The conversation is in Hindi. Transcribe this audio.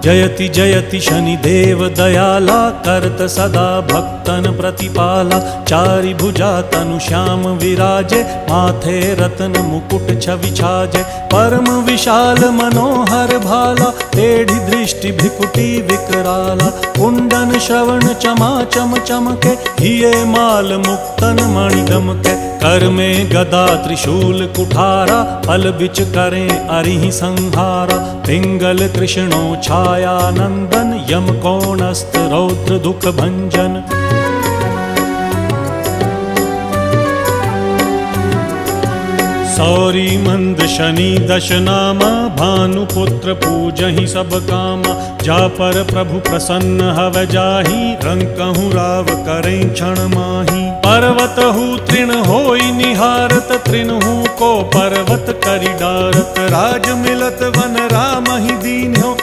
जयति जयति शनिदेव दयाला, करत सदा भक्तन प्रतिपाला। चारि भुजा तनु श्याम विराजे, माथे रत्न मुकुट छवि छाजे। परम विशाल मनोहर भाला, टेढ़ी दृष्टि भिकुटी विकराला। कुंडन श्रवण चमा चम चमके, हिये माल मुक्तन मणि दमके। कर में गदा त्रिशूल कुठारा, फल बिच करें अरिहि संहारा। पिंगल कृष्णो छाया नंदन, यम कोणस्थ रौद्र दुख भंजन। सौरी मंद शनि दश नामा, भानुपुत्र पूजहि सब कामा। जा पर प्रभु प्रसन्न हव जाहि, रंकहु राव करें क्षण माहि। पर्वत हु तृण होई निहारत, तृणहु को पर्वत करि डारत। राज मिलत वन राम ही दीन्हो,